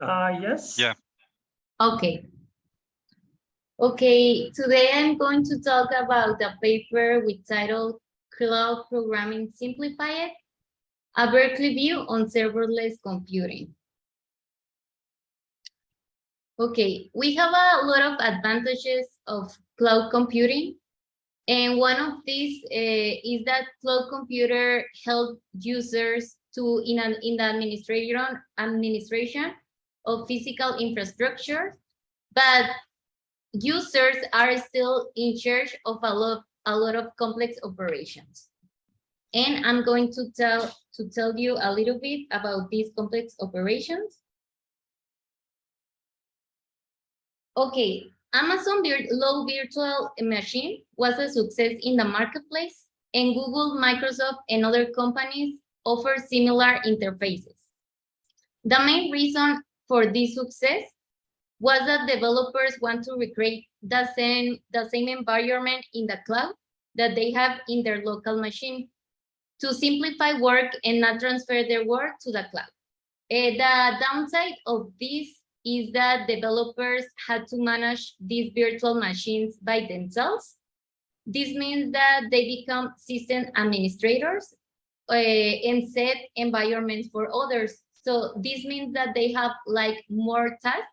Yes. Yeah. Okay. Okay, today I'm going to talk about a paper with title Cloud Programming Simplified, a Berkeley view on serverless computing. Okay, we have a lot of advantages of cloud computing. And one of these is that cloud computer help users to in the administration of physical infrastructure, but users are still in charge of a lot of complex operations. And I'm going to tell you a little bit about these complex operations. Okay, Amazon Low Virtual Machine was a success in the marketplace, and Google, Microsoft, and other companies offer similar interfaces. The main reason for this success was that developers want to recreate the same environment in the cloud that they have in their local machine to simplify work and not transfer their work to the cloud. The downside of this is that developers had to manage these virtual machines by themselves. This means that they become system administrators and set environments for others. So this means that they have like more tasks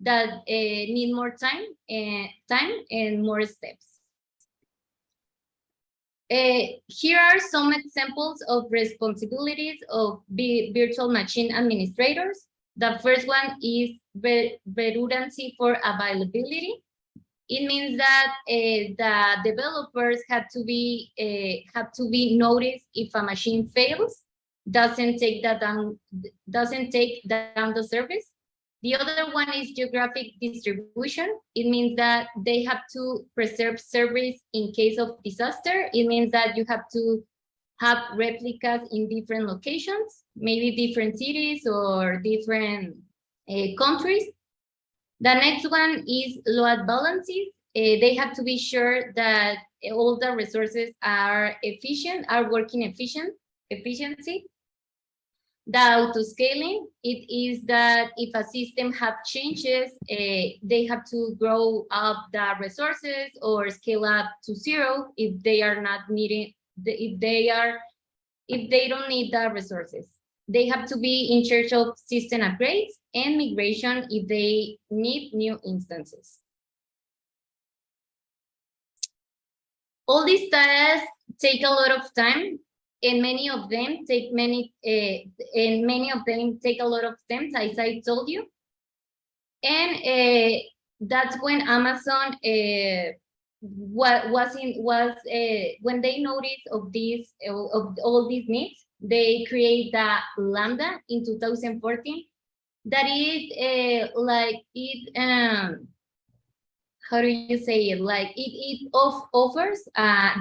that need more time and more steps. Here are some examples of responsibilities of virtual machine administrators. The first one is redundancy for availability. It means that the developers have to be noticed if a machine fails, doesn't take down the service. The other one is geographic distribution. It means that they have to preserve service in case of disaster. It means that you have to have replicas in different locations, maybe different cities or different countries. The next one is load balancing. They have to be sure that all the resources are working efficiency. The auto-scaling, it is that if a system have changes, they have to grow up the resources or scale up to zero if they are not needing, if they don't need the resources. They have to be in charge of system upgrades and migration if they need new instances. All these tasks take a lot of time, and many of them take a lot of time, as I told you. And that's when Amazon when they noticed of all these needs, they create the Lambda in 2014. That is how do you say it? Like it offers a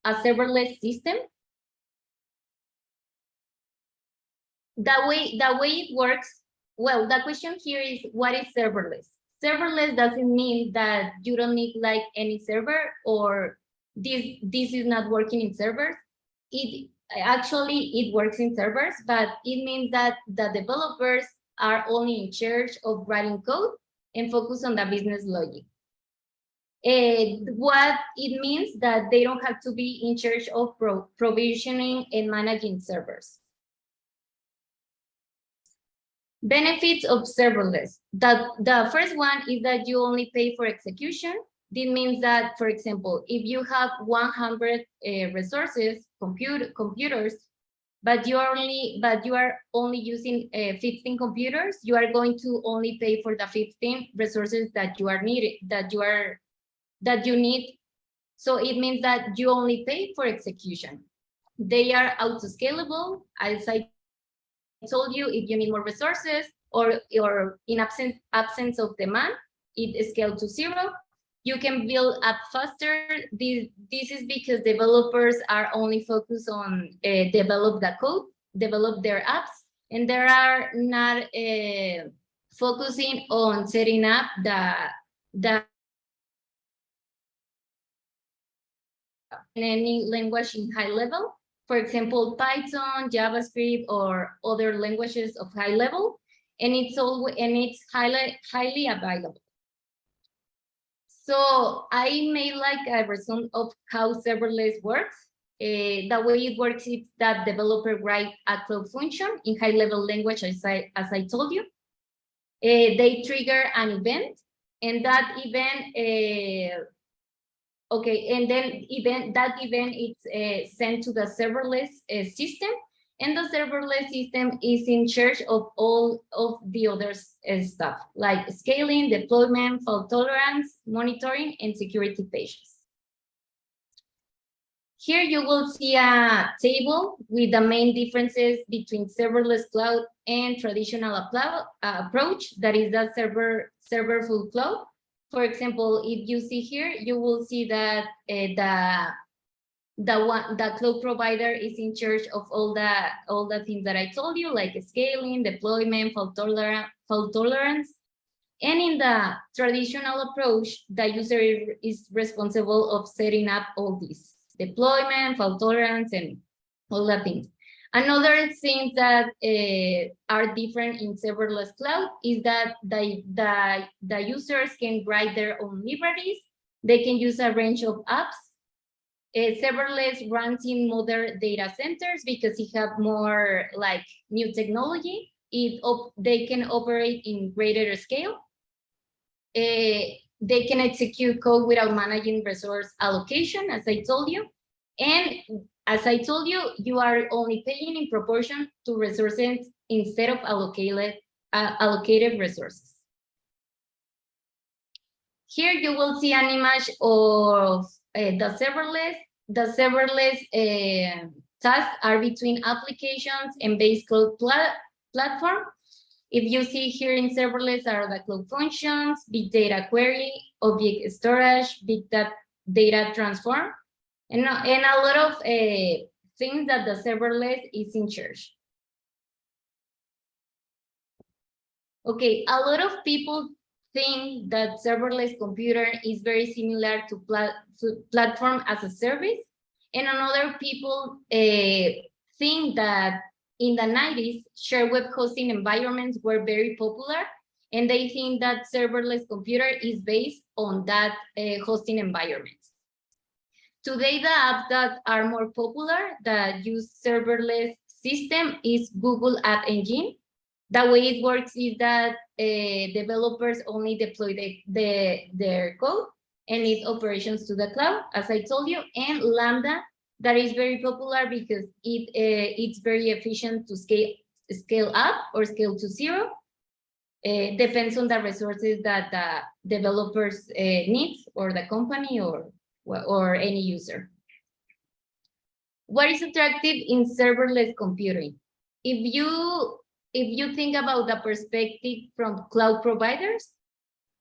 serverless system. The way it works, well, the question here is, what is serverless? Serverless doesn't mean that you don't need like any server or this is not working in servers. It actually works in servers, but it means that the developers are only in charge of writing code and focus on the business logic. What it means that they don't have to be in charge of provisioning and managing servers. Benefits of serverless. The first one is that you only pay for execution. This means that, for example, if you have 100 resources, computers, but you are only using 15 computers, you are going to only pay for the 15 resources that you need. So it means that you only pay for execution. They are auto-scalable. As I told you, if you need more resources or in absence of demand, it scales to zero. You can build up faster. This is because developers are only focused on develop the code, develop their apps, and they are not focusing on setting up the in any language in high level. For example, Python, JavaScript, or other languages of high level. and it's highly available. So I made like a resume of how serverless works. The way it works is that developer write a cloud function in high-level language, as I told you. They trigger an event, and that event, and then that event is sent to the serverless system, and the serverless system is in charge of all of the other stuff, like scaling, deployment, fault tolerance, monitoring, and security pages. Here you will see a table with the main differences between serverless cloud and traditional approach, that is the serverless cloud. For example, if you see here, you will see that the cloud provider is in charge of all the things that I told you, like scaling, deployment, fault tolerance. And in the traditional approach, the user is responsible of setting up all these deployment, fault tolerance, and all the things. Another thing that are different in serverless cloud is that the users can write their own libraries. They can use a range of apps. Serverless runs in modern data centers because it have more like new technology. They can operate in greater scale. They can execute code without managing resource allocation, as I told you. And as I told you, you are only paying in proportion to resources instead of allocated resources. Here you will see an image of the serverless. The serverless tasks are between applications and base cloud platform. If you see here in serverless are the cloud functions, big data query, object storage, big data transform, and a lot of things that the serverless is in charge. Okay, a lot of people think that serverless computer is very similar to platform as a service, and another people think that in the 90s, shared web hosting environments were very popular, and they think that serverless computer is based on that hosting environment. Today, the apps that are more popular that use serverless system is Google App Engine. The way it works is that developers only deploy their code and its operations to the cloud, as I told you, and Lambda, that is very popular because it's very efficient to scale up or scale to zero. Depends on the resources that the developers need, or the company, or any user. What is attractive in serverless computing? If you think about the perspective from cloud providers,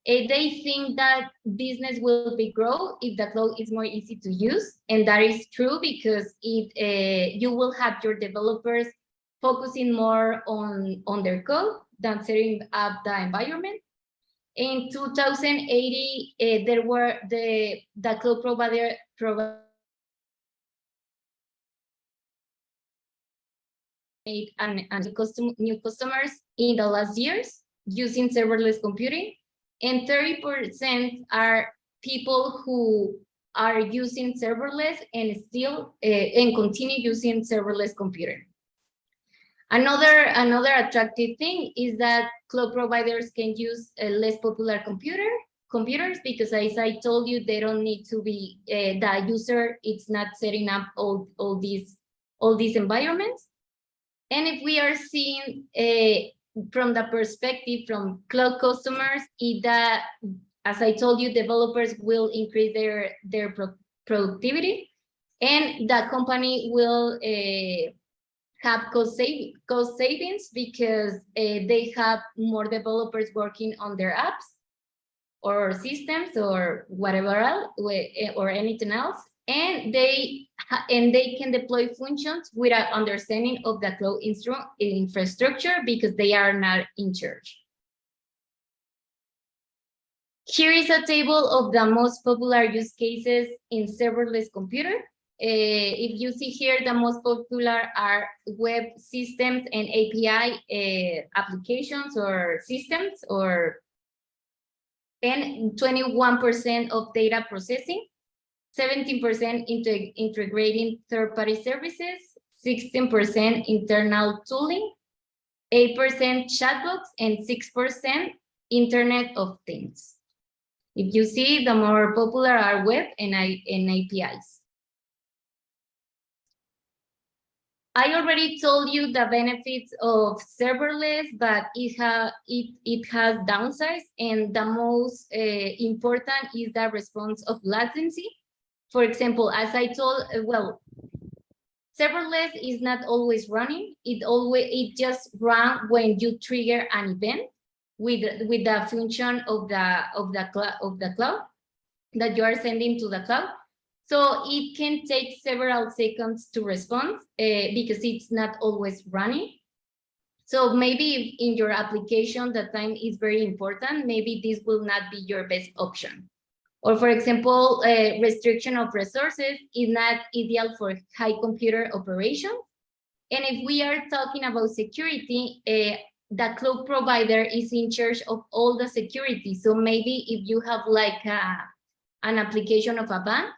they think that business will be grow if the cloud is more easy to use, and that is true because you will have your developers focusing more on their code than setting up the environment. In 2080, there were the cloud provider and new customers in the last years using serverless computing, and 30% are people who are using serverless and still and continue using serverless computing. Another attractive thing is that cloud providers can use less popular computers because, as I told you, they don't need to be the user. It's not setting up all these environments. And if we are seeing from the perspective from cloud customers, is that, as I told you, developers will increase their productivity, and the company will have cost savings because they have more developers working on their apps or systems or whatever else, or anything else, and they can deploy functions without understanding of the cloud infrastructure because they are not in charge. Here is a table of the most popular use cases in serverless computer. if you see here, the most popular are web systems and API applications or systems, and 21% of data processing, 17% integrating third-party services, 16% internal tooling, 8% chatbots, and 6% Internet of Things. If you see, the more popular are web and APIs. I already told you the benefits of serverless, but it has downsides, and the most important is the response of latency. For example, as I told, well, serverless is not always running. It just runs when you trigger an event with the function of the cloud that you are sending to the cloud. So it can take several seconds to respond because it's not always running. So maybe in your application, the time is very important. Maybe this will not be your best option. Or for example, restriction of resources is not ideal for high computer operation. And if we are talking about security, the cloud provider is in charge of all the security. So maybe if you have like an application of a bank,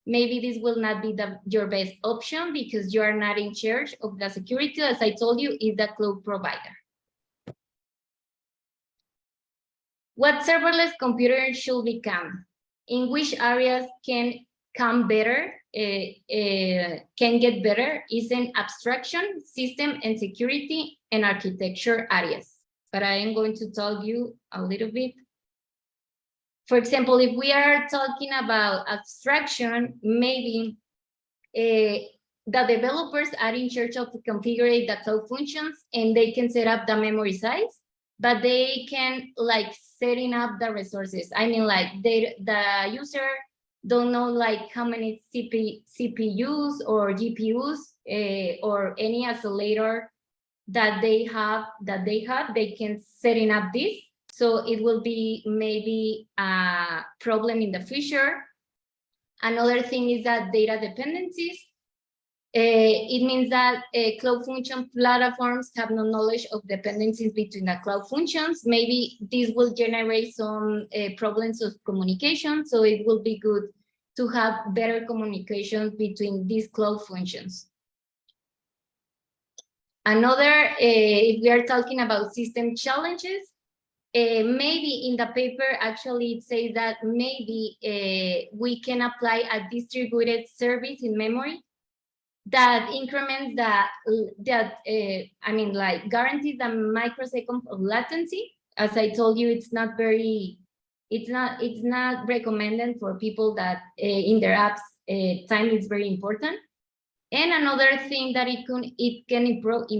maybe this will not be your best option because you are not in charge of the security. As I told you, is the cloud provider. What serverless computer should become? In which areas can get better is in abstraction, system and security, and architecture areas. But I am going to tell you a little bit. For example, if we are talking about abstraction, maybe the developers are in charge of configuring the cloud functions, and they can set up the memory size, but they can like setting up the resources. I mean, like the user don't know like how many CPUs or GPUs or any accelerator that they have, they can setting up this. So it will be maybe a problem in the future. Another thing is that data dependencies. It means that cloud function platforms have no knowledge of dependencies between the cloud functions. Maybe this will generate some problems of communication. So it will be good to have better communication between these cloud functions. Another, if we are talking about system challenges, maybe in the paper, actually it says that maybe we can apply a distributed service in memory that increments I mean, like guarantees the microsecond of latency. As I told you, it's not recommended for people that in their apps, time is very important. And another thing that it can improve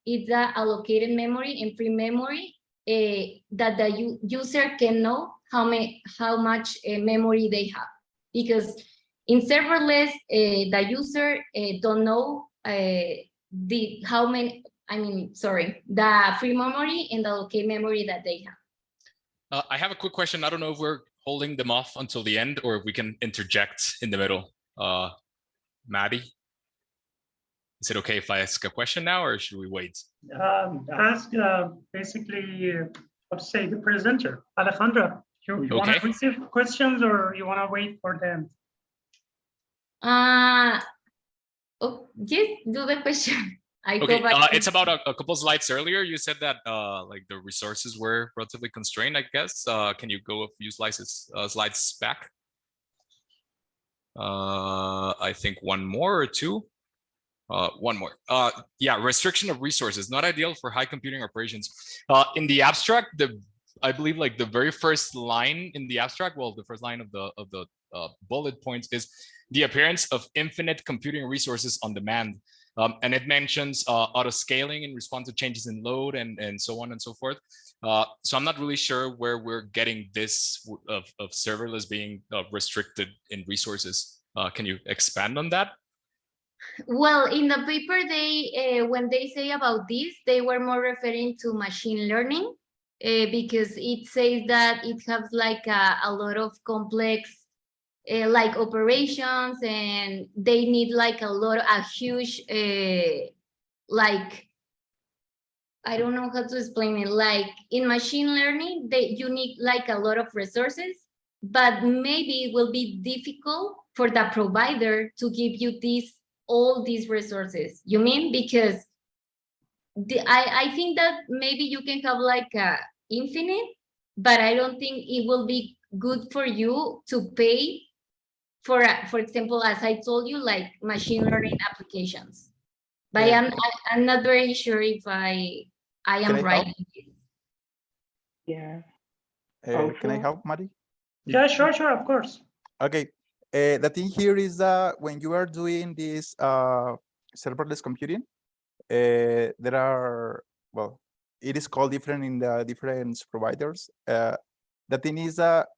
is the allocated memory and free memory that the user can know how much memory they have, because in serverless, the user don't know the free memory and the allocated memory that they have. I have a quick question. I don't know if we're holding them off until the end or if we can interject in the middle. Maddie, is it okay if I ask a question now or should we wait? Ask basically, what to say, the presenter, Alejandra. You okay. Want to receive questions or you want to wait for them? Just do the question. Okay, it's about a couple slides earlier. You said that like the resources were relatively constrained, I guess. Can you go a few slides back? I think one more or two. One more. Yeah, restriction of resources, not ideal for high computing operations. In the abstract, I believe like the very first line in the abstract, well, the first line of the bullet points is the appearance of infinite computing resources on demand. And it mentions auto scaling in response to changes in load and so on and so forth. So I'm not really sure where we're getting this of serverless being restricted in resources. Can you expand on that? Well, in the paper, when they say about this, they were more referring to machine learning because it says that it has like a lot of complex like operations, and they need like a huge, like, I don't know how to explain it. Like in machine learning, you need like a lot of resources, but maybe it will be difficult for the provider to give you all these resources. You mean? Because I think that maybe you can have like a infinite, but I don't think it will be good for you to pay for example, as I told you, like machine learning applications. But Yeah. I'm not very sure if I am Can I right. help? Yeah. Can I Also- help, Mari? Yeah, sure, of course. Okay. The thing here is that when you are doing this serverless computing, there are, well, it is called different in the different providers. The thing is that,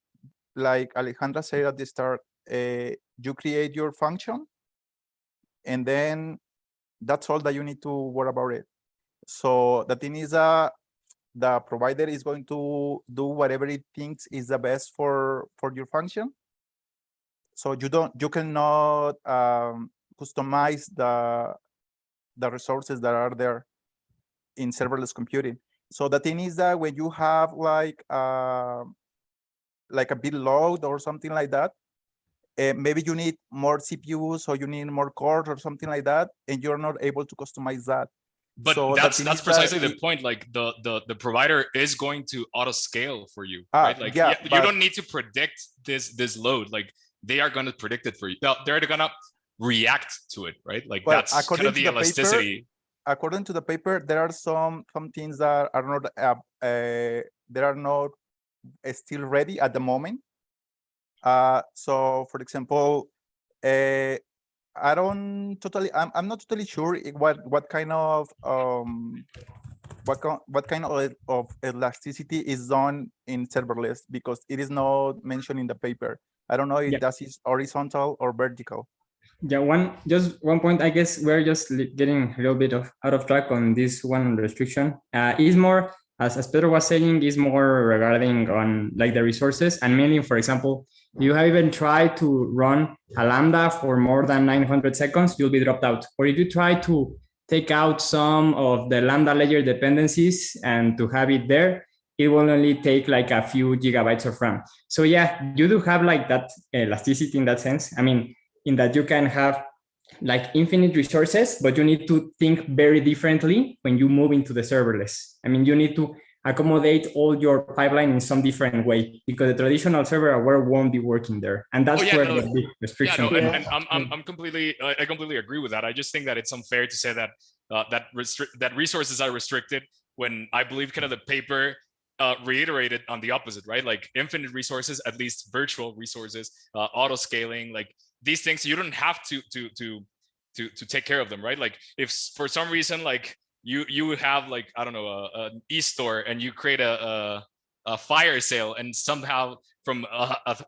like Alejandra said at the start, you create your function, and then that's all that you need to worry about it. So the thing is that the provider is going to do whatever it thinks is the best for your function. So you cannot customize the resources that are there in serverless computing. So the thing is that when you have like a bit load or something like that, maybe you need more CPUs or you need more cores or something like that, and you're not able to customize that. But So the that's thing is precisely that the point. Like the provider is going to auto scale for you, Ah, right? Like yeah, you but- don't need to predict this load. Like they are going to predict it for you. They're gonna react to it, right? Like Well, that's kind according of the to the paper, elasticity. according to the paper, there are some things that are not still ready at the moment. So for example, I'm not totally sure what kind of elasticity is done in serverless, because it is not mentioned in the paper. I don't know if Yeah. that is horizontal or vertical. Yeah, just one point. I guess we're just getting a little bit out of track on this one restriction. Is more, as Pedro was saying, is more regarding on like the resources, and mainly, for example, you have even tried to run a Lambda for more than 900 seconds, you'll be dropped out. Or if you try to take out some of the Lambda layer dependencies and to have it there, it will only take like a few gigabytes of RAM. So yeah, you do have like that elasticity in that sense. I mean, in that you can have like infinite resources, but you need to think very differently when you move into the serverless. I mean, you need to accommodate all your pipeline in some different way, because the traditional server aware won't be working there. And that's where the big restriction. Yeah, no, comes. and I'm completely, I completely agree with that. I just think that it's unfair to say that that resources are restricted when I believe kind of the paper reiterated on the opposite, right? Like infinite resources, at least virtual resources, auto scaling, like these things, you don't have to take care of them, right? Like if for some reason, like you have like, I don't know, an e-store and you create a fire sale, and somehow from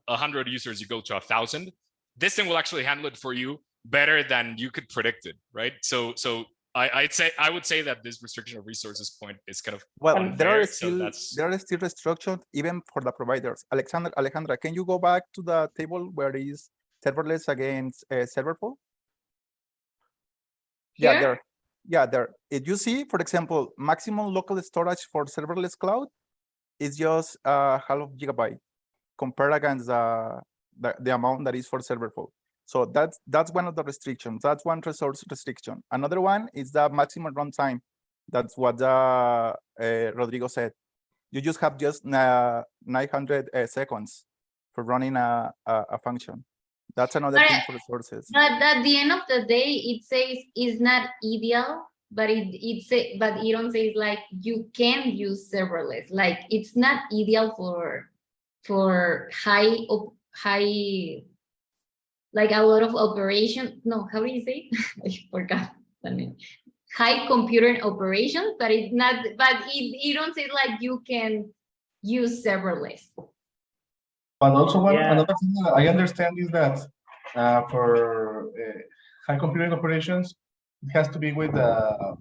100 users you go to 1,000, this thing will actually handle it for you better than you could predict it, right? So I would say that this restriction of resources point is kind of Well, unfair, there are still restrictions even for the providers. Alejandra, can you go back to the table where it is serverless against serverful? Yeah, Here? there. Yeah, there. If you see, for example, maximum local storage for serverless cloud is just half of gigabyte compared against the amount that is for serverful. So that's one of the restrictions. That's one resource restriction. Another one is the maximum runtime. That's what Rodrigo said. You just have 900 seconds for running a function. That's another thing for resources. But at the end of the day, it says it's not ideal, but but it don't say like you can use serverless. Like it's not ideal for high, like a lot of operation. No, how do you say? I forgot the name. High computer operations, but it's not. But it don't say like you can use serverless. But also Yeah. another thing that I understand is that for high computing operations, it has to be with the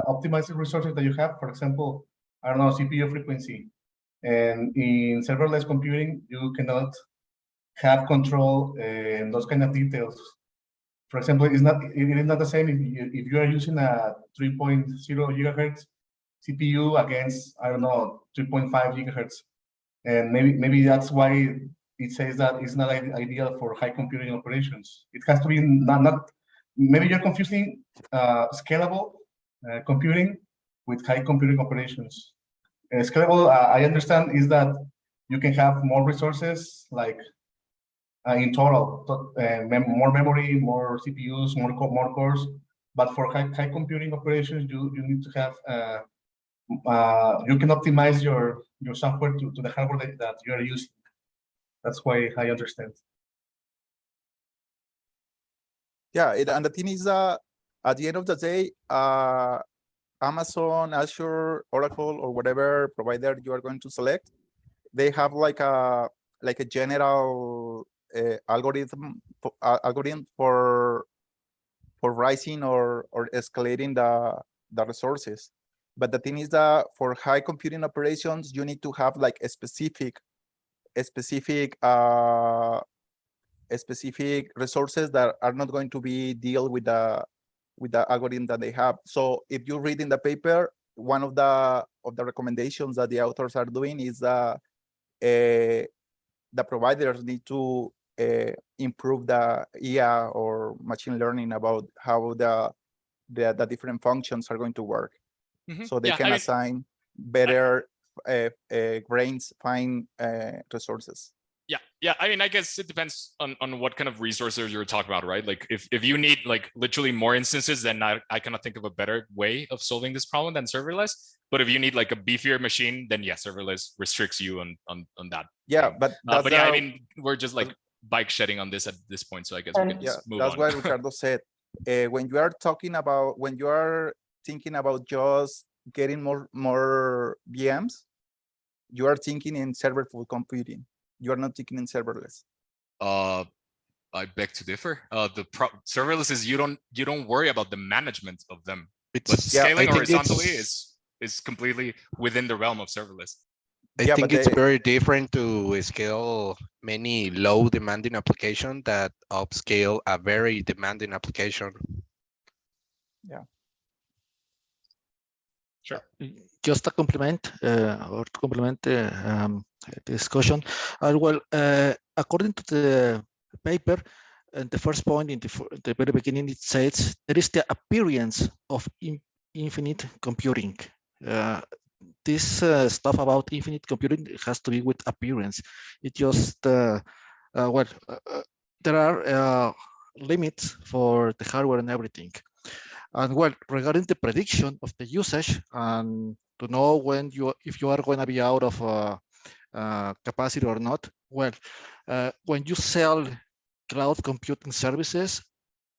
optimized resources that you have. For example, I don't know, CPU frequency. And in serverless computing, you cannot have control in those kind of details. For example, it is not the same if you are using a 3.0 gigahertz CPU against, I don't know, 3.5 gigahertz. And maybe that's why it says that it's not ideal for high computing operations. It has to be not maybe you're confusing scalable computing with high computing operations. Scalable, I understand, is that you can have more resources, like in total, more memory, more CPUs, more cores. But for high computing operations, you need to have you can optimize your software to the hardware that you are using. That's why I understand. Yeah, and the thing is, at the end of the day, Amazon, Azure, Oracle, or whatever provider you are going to select, they have like a general algorithm for rising or escalating the resources. But the thing is that for high computing operations, you need to have like a specific resources that are not going to be deal with the algorithm that they have. So if you read in the paper, one of the recommendations that the authors are doing is the providers need to improve the IA or machine learning about how the different functions are going to work. So they can assign better grains, fine resources. Yeah. I mean, I guess it depends on what kind of resources you're talking about, right? Like if you need like literally more instances, then I cannot think of a better way of solving this problem than serverless. But if you need like a beefier machine, then yeah, serverless restricts you on that. Yeah, thing. but yeah, I mean, we're just like bike shedding on this at this point, so I guess we can just move that's on. why Ricardo said when you are thinking about just getting more VMs, you are thinking in serverless computing. You are not thinking in serverless. I beg to differ. Serverless is you don't worry about the management of them, but scaling horizontally is completely within the realm of serverless. I think it's very different to scale many low demanding application that upscale a very demanding application. Yeah. Sure. Just a compliment or to complement the discussion. Well, according to the paper, and the first point in the very beginning, it says there is the appearance of infinite computing. This stuff about infinite computing has to be with appearance. It just there are limits for the hardware and everything. And well, regarding the prediction of the usage and to know if you are going to be out of capacity or not, well, when you sell cloud computing services,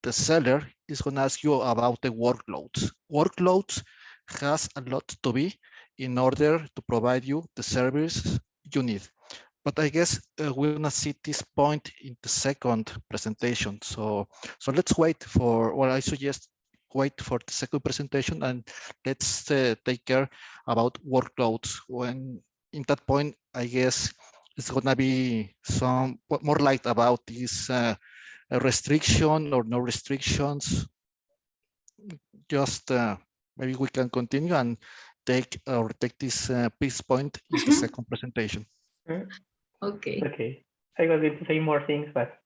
the seller is going to ask you about the workloads. Workloads has a lot to be in order to provide you the service you need. But I guess we're gonna see this point in the second presentation. So let's wait for, well, I suggest wait for the second presentation and let's take care about workloads. When in that point, I guess it's gonna be some more light about this restriction or no restrictions. Just maybe we can continue and take this point in the second presentation. Okay. Okay. I was going to say more things, but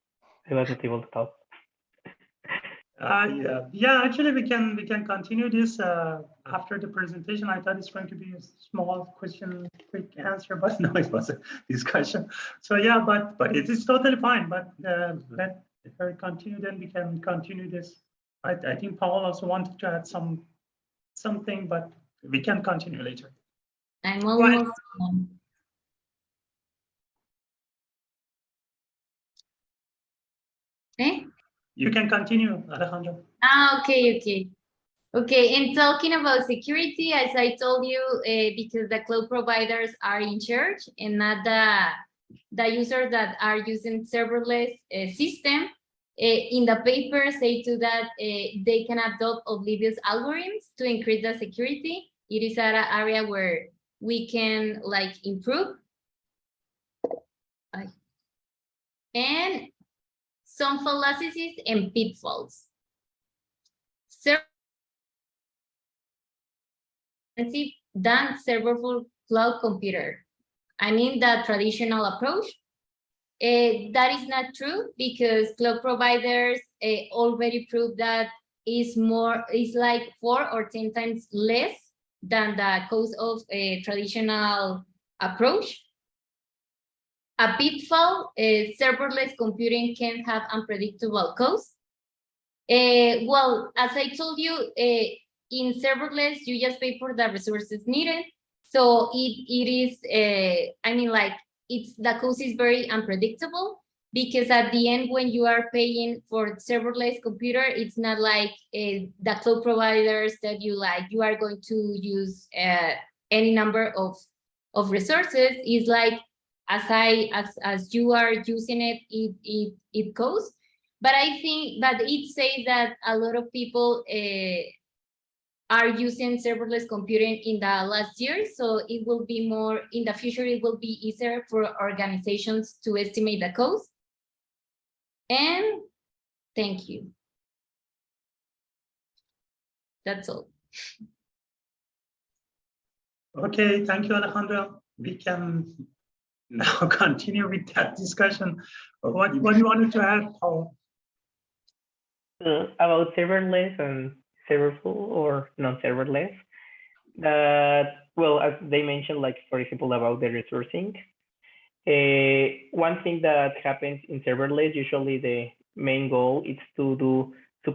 I wasn't able to talk. Yeah, actually, we can continue this after the presentation. I thought it's going to be a small question, quick answer, but no, it was a discussion. So yeah, but it is totally fine. But let her continue, then we can continue this. I think Paul also wanted to add something, but we can continue later. I'm almost done. Eh? You can continue, Alejandro. Okay. And talking about security, as I told you, because the cloud providers are in charge and not the users that are using serverless system, in the paper say to that they can adopt oblivious algorithms to increase the security. It is an area where we can like improve. and some fallacies and pitfalls. Than serverless cloud computer. I mean the traditional approach. That is not true because cloud providers already proved that is like 4 or 10 times less than the cost of a traditional approach. A pitfall, serverless computing can have unpredictable costs. Well, as I told you, in serverless, you just pay for the resources needed. So it is, I mean, like, the cost is very unpredictable because at the end, when you are paying for serverless computer, it's not like the cloud providers that you are going to use any number of resources. It's like as you are using it, it goes. But I think that it says that a lot of people are using serverless computing in the last year. So it will be more, in the future, it will be easier for organizations to estimate the cost. And thank you. That's all. Okay, thank you, Alejandra. We can now continue with that discussion. What you wanted to add, Paul? About serverless and serverless or non-serverless, that, well, as they mentioned, like, for example, about the resourcing. One thing that happens in serverless, usually the main goal is to do to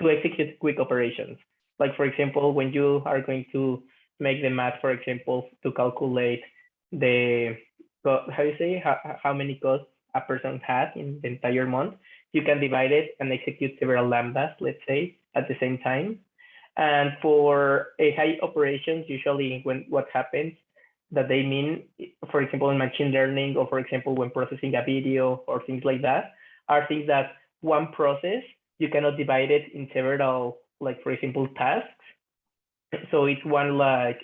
execute quick operations. Like, for example, when you are going to make the math, for example, to calculate the, how many costs a person has in the entire month, you can divide it and execute several lambdas, let's say, at the same time. And for a high operations, usually when what happens that they mean, for example, in machine learning, or for example, when processing a video or things like that, are things that one process, you cannot divide it in several, like, for example, tasks. So it's one, like,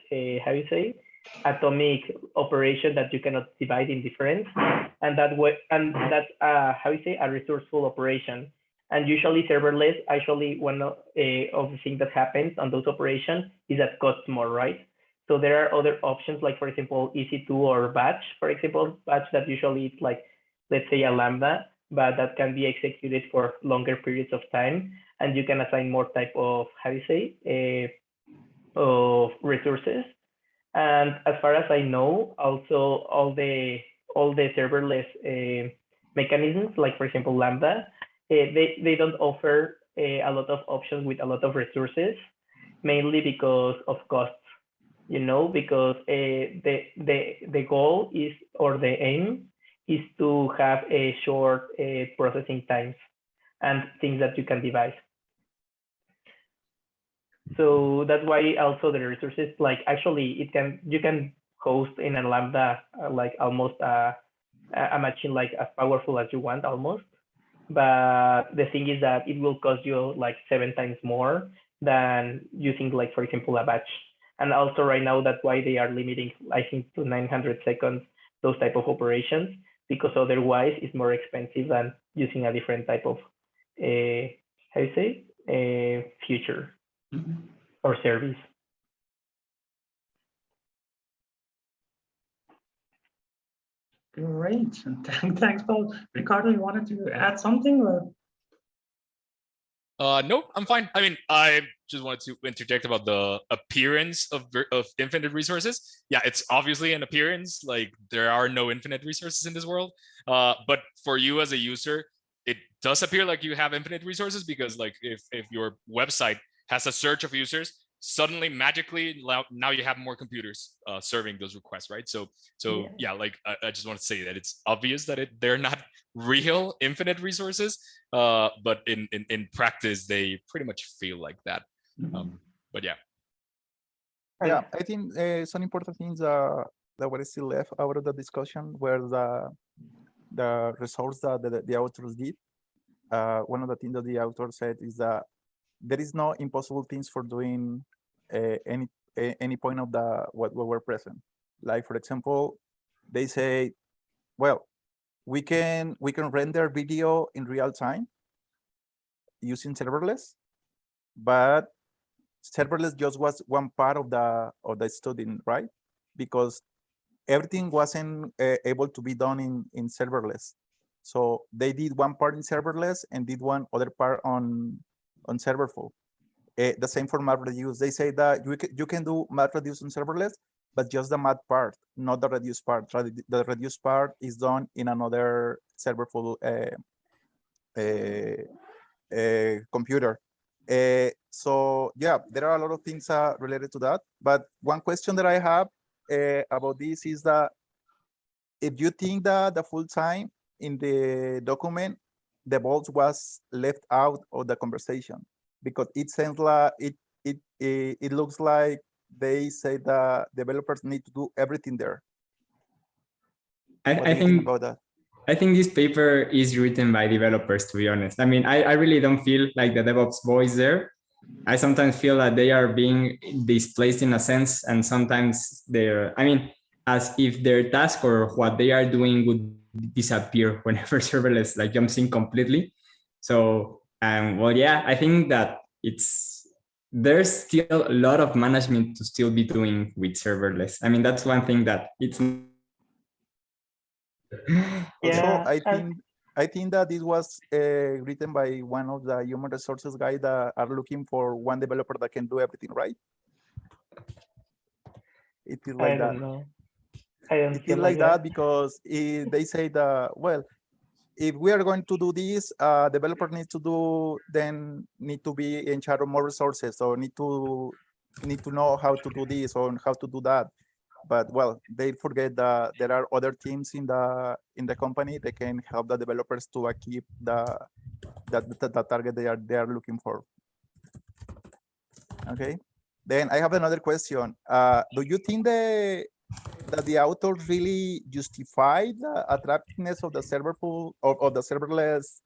atomic operation that you cannot divide in different, and that's a resourceful operation. And usually serverless, actually, one of the things that happens on those operations is that costs more, right? So there are other options, like, for example, EC2 or batch, for example, batch that usually it's like, let's say, a lambda, but that can be executed for longer periods of time, and you can assign more type of, of resources. And as far as I know, also all the serverless mechanisms, like, for example, Lambda, they don't offer a lot of options with a lot of resources, mainly because of costs, because the goal is, or the aim is to have a short processing times and things that you can devise. So that's why also the resources, like, actually you can host in a Lambda like almost a machine like as powerful as you want almost. But the thing is that it will cost you like 7 times more than using, like, for example, a batch. And also right now, that's why they are limiting, I think, to 900 seconds, those type of operations, because otherwise it's more expensive than using a different type of, feature or service. Great, thanks, Paul. Ricardo, you wanted to add something, or? No, I'm fine. I mean, I just wanted to interject about the appearance of infinite resources. Yeah, it's obviously an appearance, like there are no infinite resources in this world. But for you as a user, it does appear like you have infinite resources, because like if your website has a search of users, suddenly magically now you have more computers serving those requests, right? So yeah, like I just want to say that it's obvious that they're not real infinite resources, but in practice they pretty much feel like that. But yeah, I think some important things that were still left out of the discussion were the resource that the authors did. One of the things that the author said is that there is no impossible things for doing any point of what were present. Like, for example, they say well, we can render video in real time using serverless, but serverless just was one part of the studying, right? Because everything wasn't able to be done in serverless. So they did one part in serverless and did one other part on serverful. The same for MapReduce. They say that you can do MapReduce on serverless, but just the math part, not the reduce part. The reduce part is done in another serverful computer. So yeah, there are a lot of things related to that. But one question that I have about this is that if you think that the full time in the document, the vault was left out of the conversation, because it sounds like it looks like they say that developers need to do everything there. What do you think about that? I think this paper is written by developers, to be honest. I mean, I really don't feel like the DevOps voice there. I sometimes feel that they are being displaced in a sense, and sometimes they're, I mean, as if their task or what they are doing would disappear whenever serverless like jumps in completely. So, well, yeah, I think that there's still a lot of management to still be doing with serverless. I mean, that's one thing that it's. Also, I think that this was written by one of the human resources guys that are looking for one developer that can do everything, right? It is like that. I don't know. I don't It feel is like that because they say that, well, if we are going to do this, developer needs to be in charge of more resources, so need to know how to do this or how to do that. But well, they forget that there are other teams in the company that can help the developers to achieve the target they are looking for. Okay. Then I have another question. Do you think that the authors really justify the attractiveness of the serverful of the serverless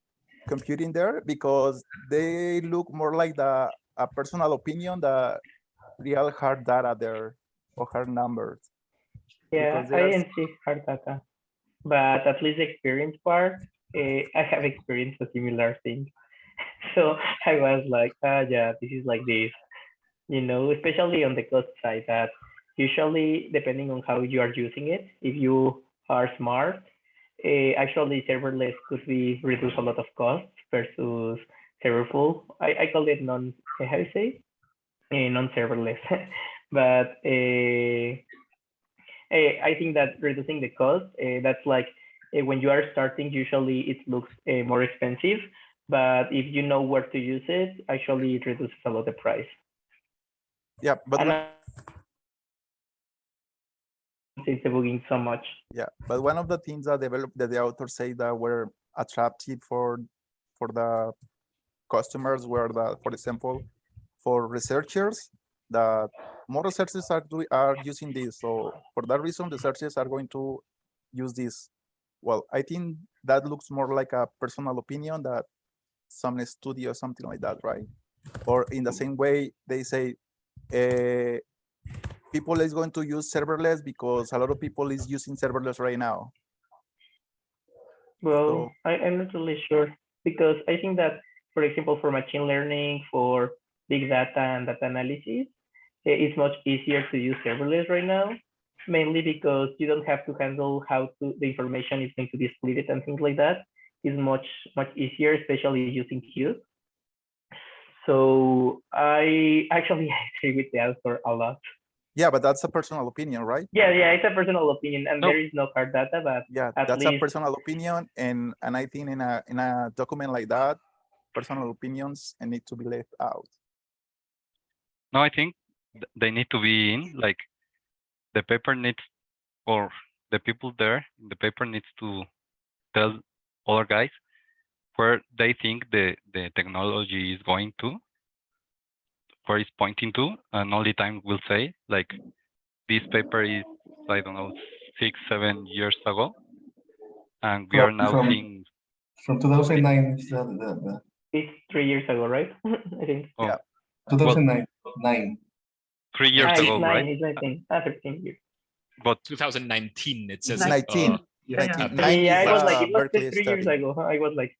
computing there, because they look more like a personal opinion, the real hard data there or hard numbers? Yeah, I didn't see hard data, but at least the experience part, I have experienced a similar thing. So I was like, yeah, this is like this, especially on the cost side, that usually depending on how you are using it, if you are smart, actually serverless could be reduce a lot of costs versus serverful. I call it how you say? Non-serverless, but I think that reducing the cost, that's like when you are starting, usually it looks more expensive, but if you know where to use it, actually it reduces a lot the price. Yeah, but it's debugging so much. Yeah, but one of the things that the authors say that were attractive for the customers were that, for example, for researchers, that more researchers are using this. So for that reason, the researchers are going to use this. Well, I think that looks more like a personal opinion that some study or something like that, right? Or in the same way, they say people is going to use serverless because a lot of people is using serverless right now. Well, so, I'm not really sure, because I think that, for example, for machine learning, for big data and data analysis, it's much easier to use serverless right now, mainly because you don't have to handle how the information is going to be split and things like that. It's much easier, especially using queues. So I actually agree with the author a lot. Yeah, but that's a personal opinion, right? Yeah, it's a personal opinion, and there is no hard data, but yeah, that's a personal opinion, and I think in a document like that, personal opinions need to be left out. No, I think they need to be in, like the paper needs, or the people there, the paper needs to tell other guys where they think the technology is going to, where it's pointing to, and only time will say, like, this paper is, I don't know, 6-7 years ago, and we are now seeing from 2009. It's 3 years ago, right? I think. Oh, yeah, 2009. 3 years ago, right? It's 19. 13 years. But 2019, it says. 19. Yeah, yeah. 1990 Yeah, is, I was like, it was Berkeley 3 years study. ago. I was like,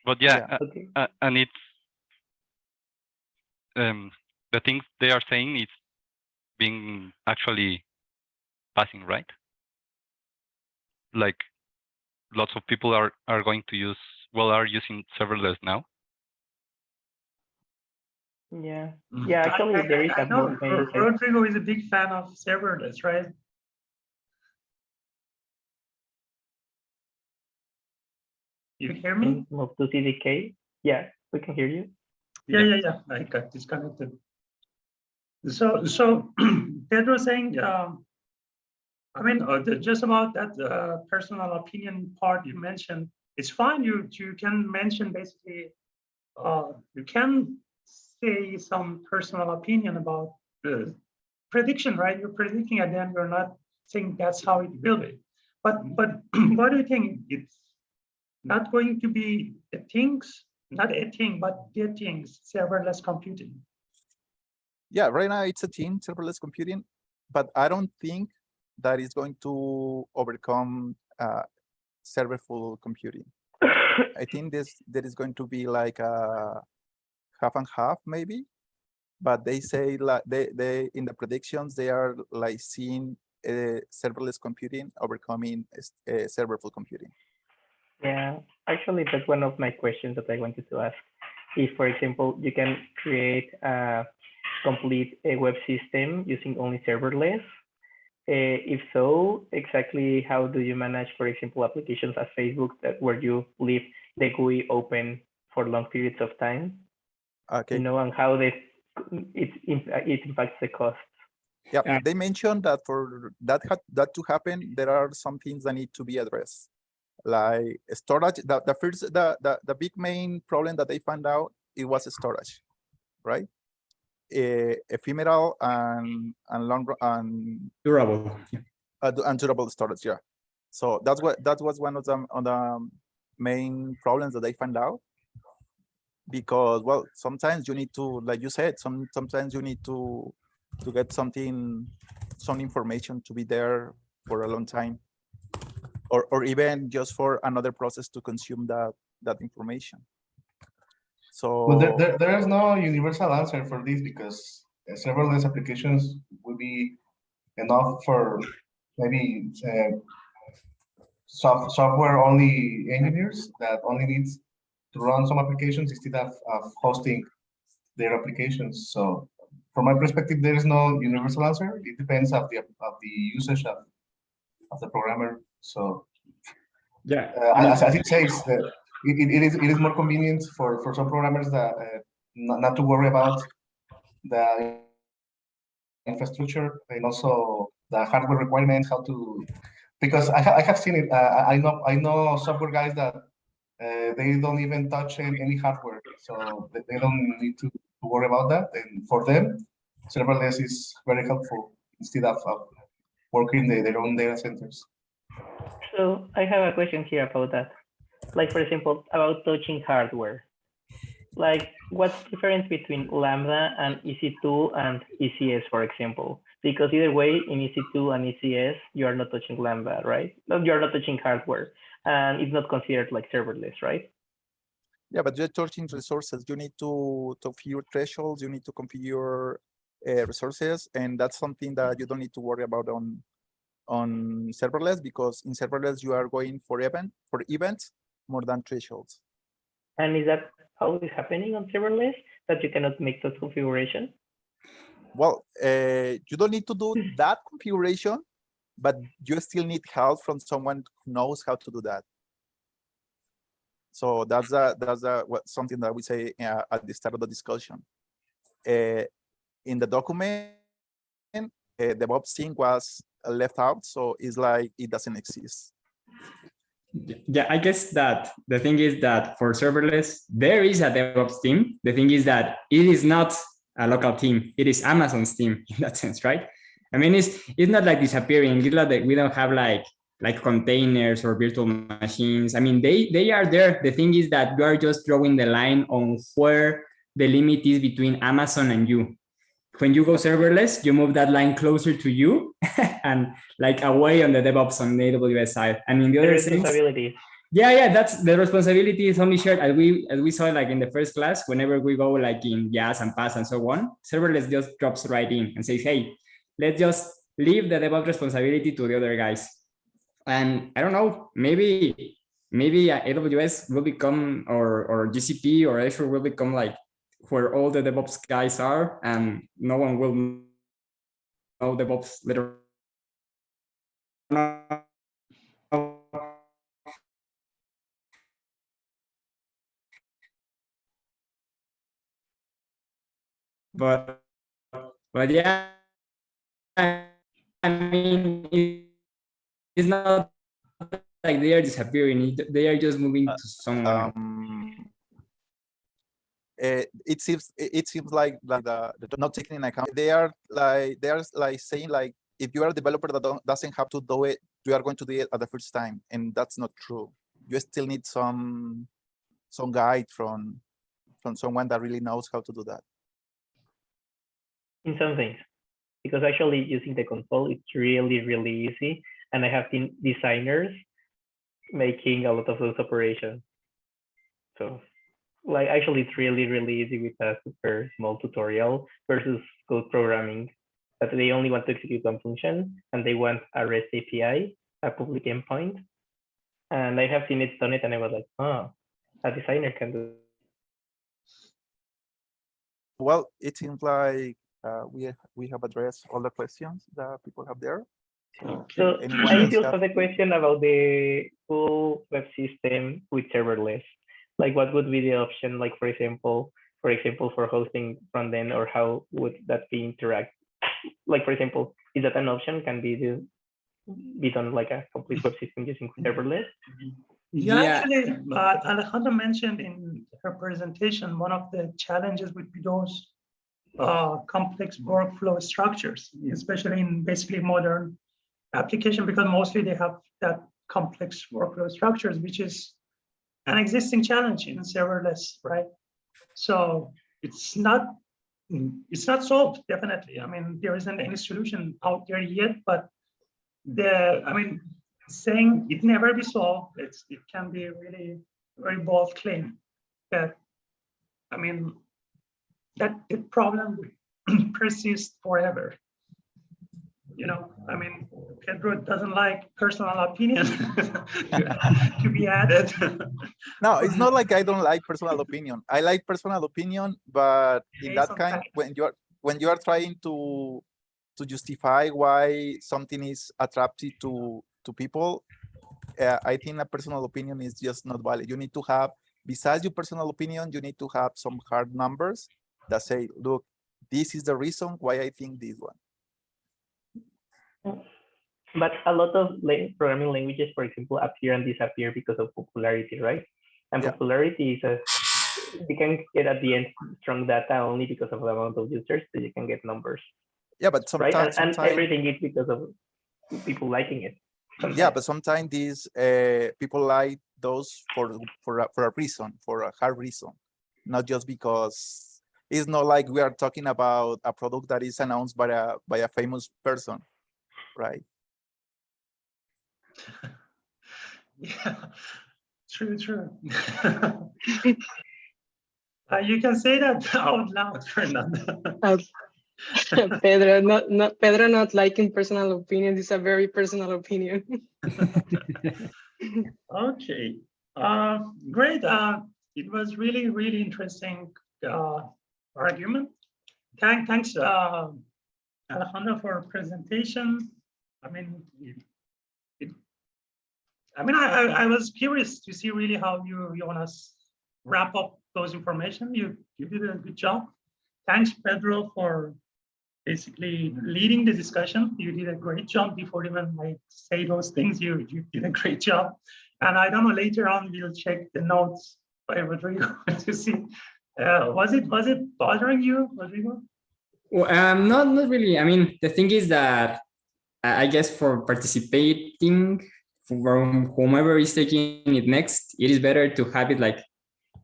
But yeah, Yeah. okay. and it's the things they are saying is being actually passing, right? Like lots of people are going to use, well, are using serverless now. Yeah, yeah. Actually, there is I a know movement. Rodrigo is a big fan of serverless, right? You hear me? Move to CDK. Yeah, we can hear you. Yeah. I got disconnected. So Pedro saying, I mean, just about that personal opinion part you mentioned, it's fine. You can mention basically, you can say some personal opinion about the prediction, right? You're predicting and then you're not saying that's how it will be. But what do you think? It's not going to be the things, not a thing, but the things, serverless computing. Yeah, right now it's a thing, serverless computing, but I don't think that is going to overcome serverful computing. I think there is going to be like a half and half maybe, but they say like they in the predictions they are like seeing serverless computing overcoming serverful computing. Yeah, actually, that's one of my questions that I wanted to ask. If, for example, you can create a complete web system using only serverless, if so, exactly how do you manage, for example, applications as Facebook that where you leave the GUI open for long periods of time? Okay. You know, and how it impacts the cost. Yeah, they mentioned that for that to happen, there are some things that need to be addressed, like storage. The big main problem that they found out, it was storage, right? Ephemeral and long and Durable. and durable storage. Yeah, so that was one of the main problems that they found out, because well, sometimes you need to, like you said, sometimes you need to get some information to be there for a long time, or even just for another process to consume that information. So But there is no universal answer for this, because serverless applications will be enough for maybe software only engineers that only needs to run some applications instead of hosting their applications. So from my perspective, there is no universal answer. It depends of the usage of the programmer. So yeah, as it says, that it is more convenient for some programmers that not to worry about the infrastructure and also the hardware requirements, how to, because I have seen it. I know software guys that they don't even touch any hardware, so they don't need to worry about that. And for them, serverless is very helpful instead of working their own data centers. So I have a question here about that. Like, for example, about touching hardware. Like, what's the difference between Lambda and EC2 and ECS, for example? Because either way, in EC2 and ECS, you are not touching Lambda, right? No, you're not touching hardware, and it's not considered like serverless, right? yeah, but you're touching resources. You need to configure thresholds. You need to configure resources, and that's something that you don't need to worry about on serverless, because in serverless you are going for events more than thresholds. And is that how it's happening on serverless, that you cannot make that configuration? Well, you don't need to do that configuration, but you still need help from someone who knows how to do that. So that's something that we say at the start of the discussion. In the document, the DevOps thing was left out, so it's like it doesn't exist. Yeah, I guess that the thing is that for serverless, there is a DevOps team. The thing is that it is not a local team. It is Amazon's team in that sense, right? I mean, it's not like disappearing. It's not that we don't have like containers or virtual machines. I mean, they are there. The thing is that you are just drawing the line on where the limit is between Amazon and you. when you go serverless, you move that line closer to you and like away on the DevOps on the AWS side. And in the other sense, responsibility. yeah, that's the responsibility is only shared as we saw like in the first class. Whenever we go like in YAS and PaaS and so on, serverless just drops right in and says, hey, let's just leave the DevOps responsibility to the other guys. And I don't know, maybe AWS will become or GCP or Azure will become like where all the DevOps guys are, and no one will know DevOps later. But yeah, I mean, it's not like they are disappearing. They are just moving to someone. It seems like the not taking into account. They are like saying like if you are a developer that doesn't have to do it, you are going to do it at the first time, and that's not true. You still need some guide from someone that really knows how to do that. In some things, because actually using the console, it's really, really easy. And I have seen designers making a lot of those operations. So like actually it's really, really easy with a super small tutorial versus code programming that they only want to execute one function and they want a REST API, a public endpoint. And I have seen it done it and I was like, oh, a designer can do it. Well, it seems like we have addressed all the questions that people have there. So I still have a question about the full web system with serverless. Like what would be the option, like for example, for hosting front end, or how would that be interact? Like for example, is that an option? Can be done like a complete web system using serverless? Yeah, actually, Alejandra mentioned in her presentation, one of the challenges would be those complex workflow structures, especially in basically modern application, because mostly they have that complex workflow structures, which is an existing challenge in serverless, right? So it's not solved, definitely. I mean, there isn't any solution out there yet, but saying it never be solved, it can be really very bold claim that, I mean, that the problem will persist forever. You know, I mean, Pedro doesn't like personal opinion to be added. No, it's not like I don't like personal opinion. I like personal opinion, but in that kind, when you are trying to justify why something is attractive to people, I think a personal opinion is just not valid. You need to have, besides your personal opinion, you need to have some hard numbers that say, look, this is the reason why I think this one. But a lot of programming languages, for example, appear and disappear because of popularity, right? And popularity is you can get at the end strong data only because of the amount of users, so you can get numbers. Yeah, but sometimes, right? And everything is because of people liking it. Sometimes. Yeah, but sometimes these people like those for a reason, for a hard reason, not just because it's not like we are talking about a product that is announced by a famous person, right? Yeah, true. You can say that out loud, Fernanda. Pedro not liking personal opinion is a very personal opinion. Okay, great. It was really interesting argument. Thanks, Alejandra, for presentation. I mean, I was curious to see really how you want to wrap up those information. You did a good job. Thanks, Pedro, for basically leading the discussion. You did a great job before even I say those things. You did a great job. And I don't know, later on we'll check the notes by Rodrigo to see. Was it bothering you, Rodrigo? Well, not really. I mean, the thing is that I guess for participating from whomever is taking it next, it is better to have it like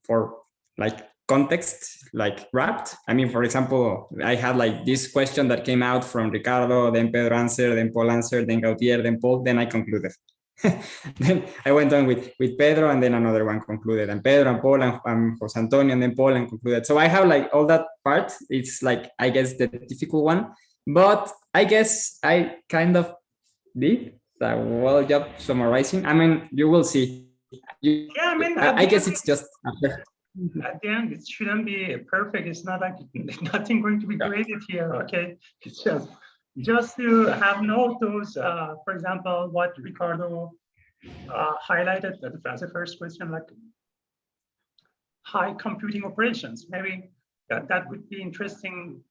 for like context like wrapped. I mean, for example, I had like this question that came out from Ricardo, then Pedro answered, then Paul answered, then Gautier, then Paul, then I concluded. Then I went on with Pedro, and then another one concluded, and Pedro and Paul and Jose Antonio, and then Paul and concluded. So I have like all that part. It's like, I guess, the difficult one, but I guess I kind of did a well job summarizing. I mean, you will see. Yeah, I mean, I guess it's just after. at the end, it shouldn't be perfect. It's not like nothing going to be graded here. Okay, it's just to have note those, for example, what Ricardo highlighted as the first question, like high computing operations. Maybe that would be interesting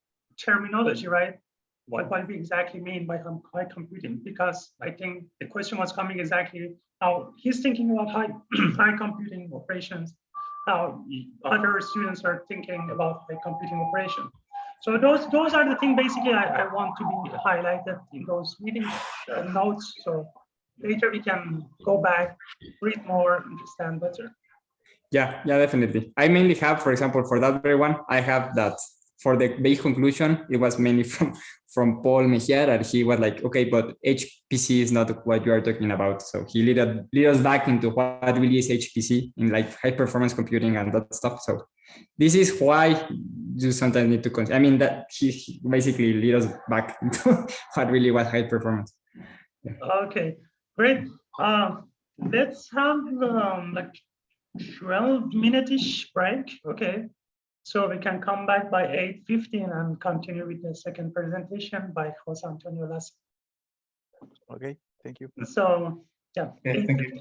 terminology, right? What we exactly mean by high computing? Because I think the question was coming exactly how he's thinking about high computing operations, how other students are thinking about high computing operations. So those are the things basically I want to be highlighted in those meeting notes. So later we can go back, read more, understand better. Yeah, definitely. I mainly have, for example, for that very one, I have that for the base conclusion, it was mainly from Paul Mejia, and he was like, okay, but HPC is not what you are talking about. So he led us back into what really is HPC in like high performance computing and that stuff. So this is why you sometimes need to consider. I mean, that he basically led us back into what really was high performance. Yeah. Okay, great. Let's have like 12-minute-ish break. Okay. So we can come back by 8:15 and continue with the second presentation by Jose Antonio Lasso. Okay, thank you. So yeah, Yeah, thank you.